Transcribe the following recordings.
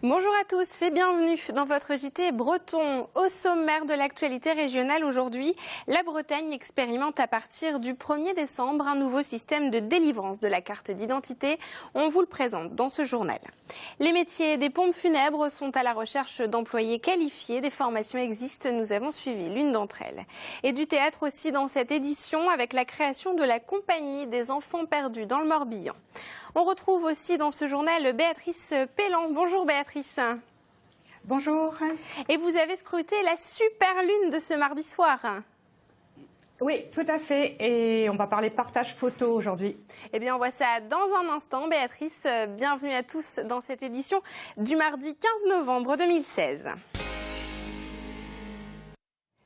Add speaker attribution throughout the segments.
Speaker 1: Bonjour à tous et bienvenue dans votre JT Breton. Au sommaire de l'actualité régionale aujourd'hui, la Bretagne expérimente à partir du 1er décembre un nouveau système de délivrance de la carte d'identité. On vous le présente dans ce journal. Les métiers des pompes funèbres sont à la recherche d'employés qualifiés. Des formations existent, nous avons suivi l'une d'entre elles. Et du théâtre aussi dans cette édition avec la création de la Compagnie des enfants perdus dans le Morbihan. On retrouve aussi dans ce journal Béatrice Pellan. Bonjour Béatrice.
Speaker 2: Bonjour.
Speaker 1: Et vous avez scruté la super lune de ce mardi soir.
Speaker 2: Oui, tout à fait. Et on va parler partage photo aujourd'hui.
Speaker 1: Eh bien, on voit ça dans un instant. Béatrice, bienvenue à tous dans cette édition du mardi 15 novembre 2016.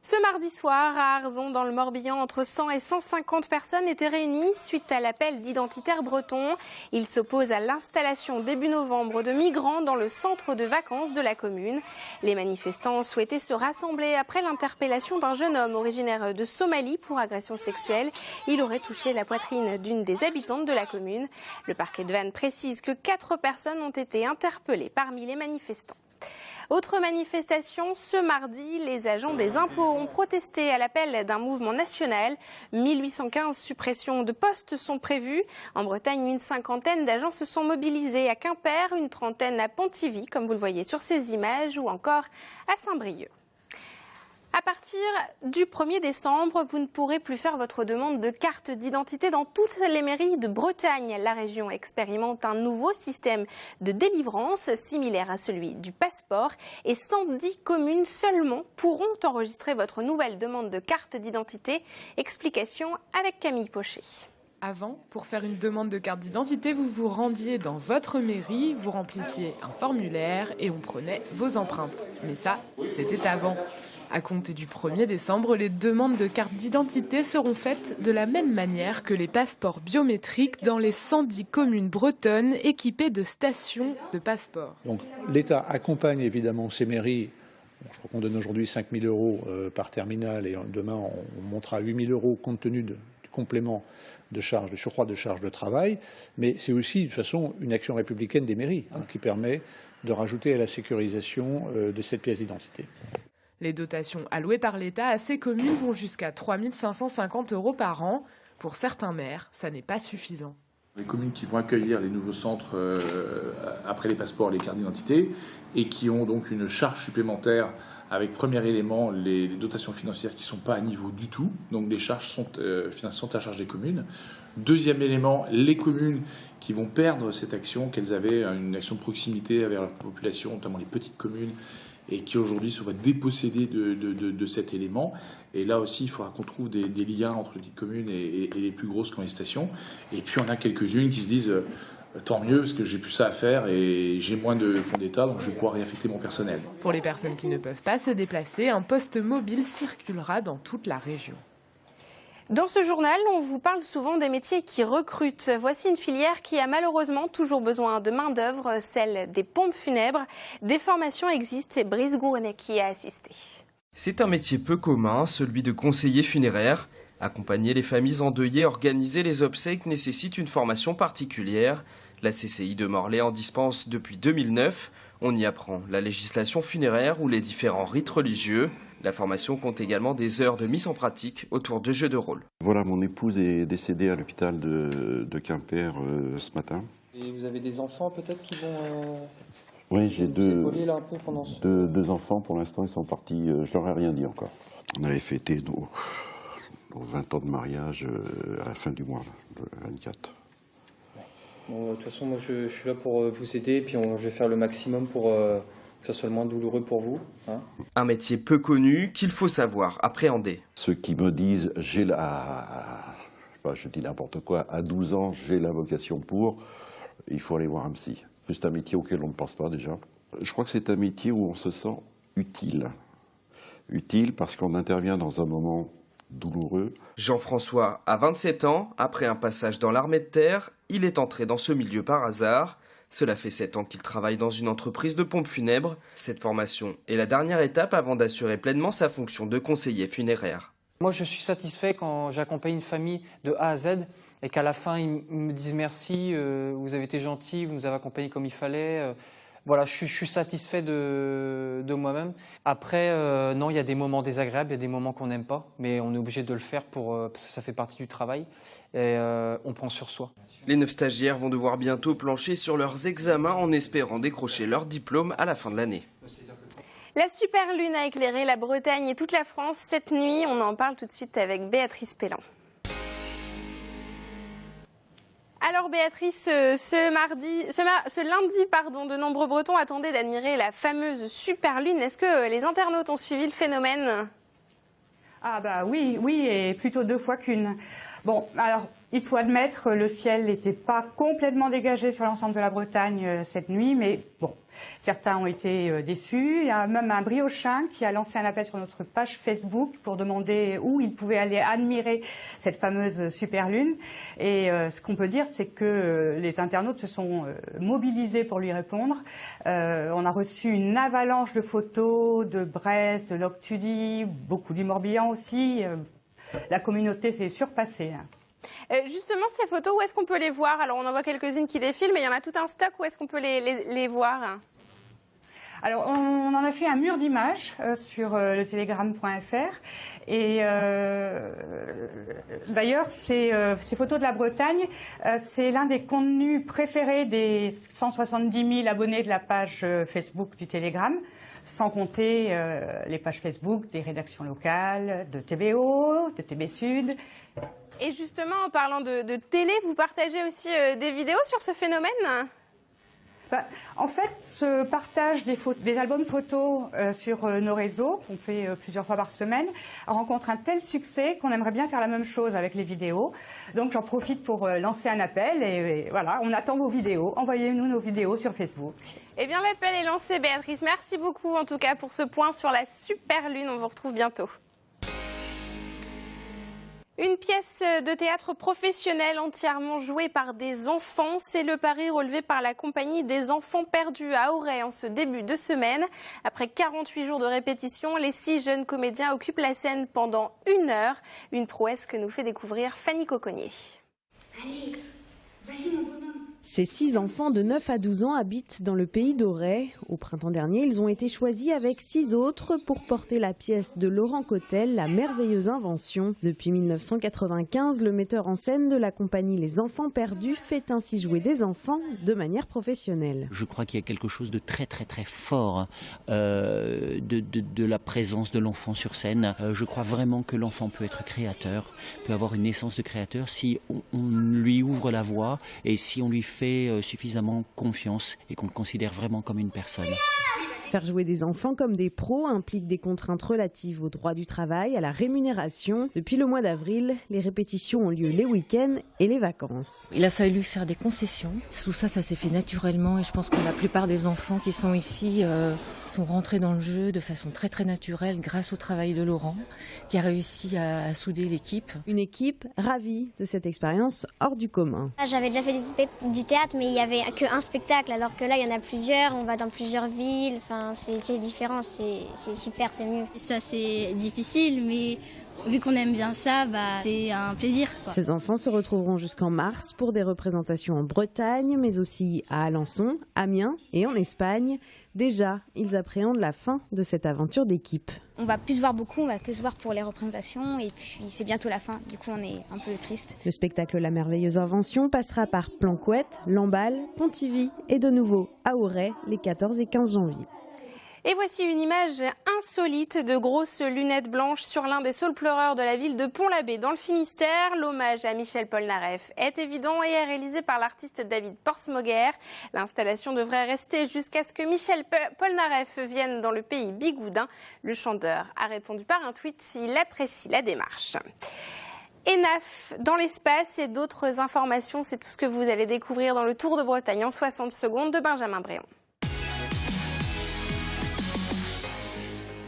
Speaker 1: Ce mardi soir, à Arzon, dans le Morbihan, entre 100 et 150 personnes étaient réunies suite à l'appel d'identitaires bretons. Ils s'opposent à l'installation début novembre de migrants dans le centre de vacances de la commune. Les manifestants souhaitaient se rassembler après l'interpellation d'un jeune homme originaire de Somalie pour agression sexuelle. Il aurait touché la poitrine d'une des habitantes de la commune. Le parquet de Vannes précise que 4 personnes ont été interpellées parmi les manifestants. Autre manifestation, ce mardi, les agents des impôts ont protesté à l'appel d'un mouvement national. 1815 suppressions de postes sont prévues. En Bretagne, une cinquantaine d'agents se sont mobilisés à Quimper, une trentaine à Pontivy, comme vous le voyez sur ces images, ou encore à Saint-Brieuc. À partir du 1er décembre, vous ne pourrez plus faire votre demande de carte d'identité dans toutes les mairies de Bretagne. La région expérimente un nouveau système de délivrance similaire à celui du passeport et 110 communes seulement pourront enregistrer votre nouvelle demande de carte d'identité. Explication avec Camille Pochet.
Speaker 3: Avant, pour faire une demande de carte d'identité, vous vous rendiez dans votre mairie, vous remplissiez un formulaire et on prenait vos empreintes. Mais ça, c'était avant. À compter du 1er décembre, les demandes de carte d'identité seront faites de la même manière que les passeports biométriques dans les 110 communes bretonnes équipées de stations de passeport.
Speaker 4: Donc l'État accompagne évidemment ces mairies. Je crois qu'on donne aujourd'hui 5 000 € par terminal et demain on montera à 8 000 € compte tenu du complément de charge, de surcroît de charge de travail. Mais c'est aussi de toute façon une action républicaine des mairies qui permet de rajouter à la sécurisation de cette pièce d'identité.
Speaker 3: Les dotations allouées par l'État à ces communes vont jusqu'à 3 550 € par an. Pour certains maires, ça n'est pas suffisant.
Speaker 5: Les communes qui vont accueillir les nouveaux centres après les passeports et les cartes d'identité et qui ont donc une charge supplémentaire avec premier élément les dotations financières qui ne sont pas à niveau du tout, donc les charges sont à charge des communes. Deuxième élément, les communes qui vont perdre cette action, qu'elles avaient une action de proximité avec leur population, notamment les petites communes, et qui aujourd'hui se voient dépossédés de cet élément. Et là aussi, il faudra qu'on trouve des liens entre les petites communes et les plus grosses qui ont les stations. Et puis on a quelques-unes qui se disent tant mieux parce que j'ai plus ça à faire et j'ai moins de fonds d'État, donc je vais pouvoir réaffecter mon personnel.
Speaker 3: Pour les personnes qui ne peuvent pas se déplacer, un poste mobile circulera dans toute la région.
Speaker 1: Dans ce journal, on vous parle souvent des métiers qui recrutent. Voici une filière qui a malheureusement toujours besoin de main-d'œuvre, celle des pompes funèbres. Des formations existent et Brice Gourenet qui y a assisté.
Speaker 6: C'est un métier peu commun, celui de conseiller funéraire. Accompagner les familles endeuillées, organiser les obsèques nécessite une formation particulière. La CCI de Morlaix en dispense depuis 2009. On y apprend la législation funéraire ou les différents rites religieux. La formation compte également des heures de mise en pratique autour de jeux de rôle.
Speaker 7: Voilà, mon épouse est décédée à l'hôpital de Quimper ce matin.
Speaker 8: Et vous avez des enfants peut-être qui vont...
Speaker 7: Oui, j'ai deux
Speaker 8: enfants.
Speaker 7: Pour l'instant, ils sont partis. Je leur ai rien dit encore. On allait fêter nos 20 ans de mariage à la fin du mois, le 24.
Speaker 8: Bon, de toute façon, moi je suis là pour vous aider, puis je vais faire le maximum pour que ce soit le moins douloureux pour vous. Hein.
Speaker 6: Un métier peu connu qu'il faut savoir appréhender.
Speaker 7: Ceux qui me disent, je dis n'importe quoi, à 12 ans, j'ai la vocation pour, il faut aller voir un psy. C'est un métier auquel on ne pense pas déjà. Je crois que c'est un métier où on se sent utile. Utile parce qu'on intervient dans un moment douloureux.
Speaker 6: Jean-François a 27 ans. Après un passage dans l'armée de terre, il est entré dans ce milieu par hasard. Cela fait 7 ans qu'il travaille dans une entreprise de pompes funèbres. Cette formation est la dernière étape avant d'assurer pleinement sa fonction de conseiller funéraire.
Speaker 8: Moi, je suis satisfait quand j'accompagne une famille de A à Z et qu'à la fin, ils me disent merci, vous avez été gentil, vous nous avez accompagnés comme il fallait. Voilà, je suis satisfait de moi-même. Après, non, il y a des moments désagréables, il y a des moments qu'on n'aime pas, mais on est obligé de le faire parce que ça fait partie du travail et on prend sur soi.
Speaker 6: Les 9 stagiaires vont devoir bientôt plancher sur leurs examens en espérant décrocher leur diplôme à la fin de l'année.
Speaker 1: La super lune a éclairé la Bretagne et toute la France cette nuit. On en parle tout de suite avec Béatrice Pellan. Alors Béatrice, ce lundi, de nombreux Bretons attendaient d'admirer la fameuse super lune. Est-ce que les internautes ont suivi le phénomène ?
Speaker 2: Ah bah oui, et plutôt 2 fois qu'une. Bon, alors il faut admettre, le ciel n'était pas complètement dégagé sur l'ensemble de la Bretagne cette nuit, mais bon, certains ont été déçus. Il y a même un Briochin qui a lancé un appel sur notre page Facebook pour demander où il pouvait aller admirer cette fameuse super lune. Et ce qu'on peut dire, c'est que les internautes se sont mobilisés pour lui répondre. On a reçu une avalanche de photos de Brest, de Loctudy, beaucoup du Morbihan aussi. La communauté s'est surpassée.
Speaker 1: Justement, ces photos, où est-ce qu'on peut les voir? Alors, on en voit quelques-unes qui défilent, mais il y en a tout un stock. Où est-ce qu'on peut les voir?
Speaker 2: Alors, on en a fait un mur d'images sur le telegram.fr. Et d'ailleurs, ces photos de la Bretagne, c'est l'un des contenus préférés des 170 000 abonnés de la page Facebook du Telegram, sans compter les pages Facebook des rédactions locales, de TBO, de TB Sud.
Speaker 1: Et justement, en parlant de télé, vous partagez aussi des vidéos sur ce phénomène?
Speaker 2: En fait, ce partage des albums photos sur nos réseaux, qu'on fait plusieurs fois par semaine, rencontre un tel succès qu'on aimerait bien faire la même chose avec les vidéos. Donc j'en profite pour lancer un appel et voilà, on attend vos vidéos. Envoyez-nous nos vidéos sur Facebook.
Speaker 1: Eh bien, l'appel est lancé, Béatrice. Merci beaucoup, en tout cas, pour ce point sur la super lune. On vous retrouve bientôt. Une pièce de théâtre professionnelle entièrement jouée par des enfants, c'est le pari relevé par la compagnie des Enfants Perdus à Auray en ce début de semaine. Après 48 jours de répétition, les 6 jeunes comédiens occupent la scène pendant 1 heure. Une prouesse que nous fait découvrir Fanny Coconnier.
Speaker 9: Allez, vas-y mon bonhomme.
Speaker 10: Ces 6 enfants de 9 à 12 ans habitent dans le pays d'Auray. Au printemps dernier, ils ont été choisis avec 6 autres pour porter la pièce de Laurent Cotel, La merveilleuse invention. Depuis 1995, le metteur en scène de la compagnie Les Enfants Perdus fait ainsi jouer des enfants de manière professionnelle.
Speaker 11: Je crois qu'il y a quelque chose de très très très fort de la présence de l'enfant sur scène. Je crois vraiment que l'enfant peut être créateur, peut avoir une naissance de créateur si on lui ouvre la voie et si on lui fait suffisamment confiance et qu'on le considère vraiment comme une personne.
Speaker 10: Faire jouer des enfants comme des pros implique des contraintes relatives au droit du travail, à la rémunération. Depuis le mois d'avril, les répétitions ont lieu les week-ends et les vacances.
Speaker 12: Il a fallu faire des concessions. Tout ça, ça s'est fait naturellement et je pense que la plupart des enfants qui sont ici sont rentrés dans le jeu de façon très très naturelle grâce au travail de Laurent qui a réussi à souder l'équipe.
Speaker 10: Une équipe ravie de cette expérience hors du commun.
Speaker 9: J'avais déjà fait du théâtre mais il n'y avait qu'un spectacle alors que là il y en a plusieurs, on va dans plusieurs villes, enfin, c'est différent, c'est super, c'est mieux.
Speaker 13: Ça c'est difficile mais vu qu'on aime bien ça, c'est un plaisir, quoi.
Speaker 10: Ces enfants se retrouveront jusqu'en mars pour des représentations en Bretagne, mais aussi à Alençon, Amiens et en Espagne. Déjà, ils appréhendent la fin de cette aventure d'équipe.
Speaker 9: On va plus se voir beaucoup, on va que se voir pour les représentations et puis c'est bientôt la fin, du coup on est un peu triste.
Speaker 10: Le spectacle La merveilleuse invention passera par Planquette, Lamballe, Pontivy et de nouveau à Auray les 14 et 15 janvier.
Speaker 1: Et voici une image insolite de grosses lunettes blanches sur l'un des saules pleureurs de la ville de Pont-l'Abbé dans le Finistère. L'hommage à Michel Polnareff est évident et est réalisé par l'artiste David Porsmoguer. L'installation devrait rester jusqu'à ce que Michel Polnareff vienne dans le pays bigoudin. Le chanteur a répondu par un tweet s'il apprécie la démarche. ENAF dans l'espace et d'autres informations, c'est tout ce que vous allez découvrir dans le Tour de Bretagne en 60 secondes de Benjamin Bréon.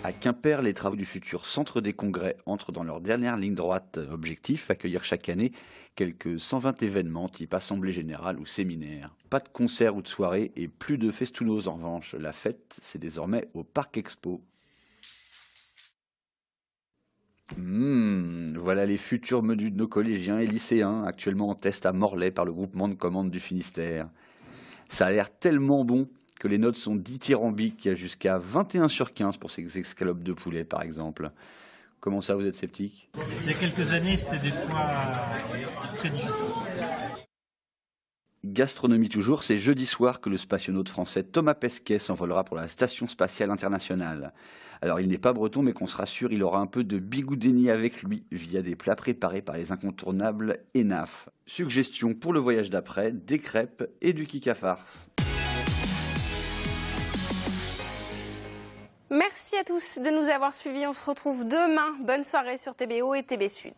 Speaker 14: À Quimper, les travaux du futur centre des congrès entrent dans leur dernière ligne droite. Objectif, accueillir chaque année quelques 120 événements type assemblée générale ou séminaire. Pas de concert ou de soirée et plus de festounos en revanche. La fête, c'est désormais au Parc Expo. Voilà les futurs menus de nos collégiens et lycéens, actuellement en test à Morlaix par le groupement de commandes du Finistère. Ça a l'air tellement bon que les notes sont dithyrambiques, jusqu'à 21 sur 15 pour ces escalopes de poulet par exemple. Comment ça, vous êtes sceptique?
Speaker 15: Il y a quelques années, c'était des fois très difficile.
Speaker 14: Gastronomie toujours, c'est jeudi soir que le spationaute français Thomas Pesquet s'envolera pour la Station Spatiale Internationale. Alors il n'est pas breton, mais qu'on se rassure, il aura un peu de bigoudéni avec lui via des plats préparés par les incontournables ENAF. Suggestion pour le voyage d'après, des crêpes et du kika farce.
Speaker 1: Merci à tous de nous avoir suivis. On se retrouve demain. Bonne soirée sur TBO et TB Sud.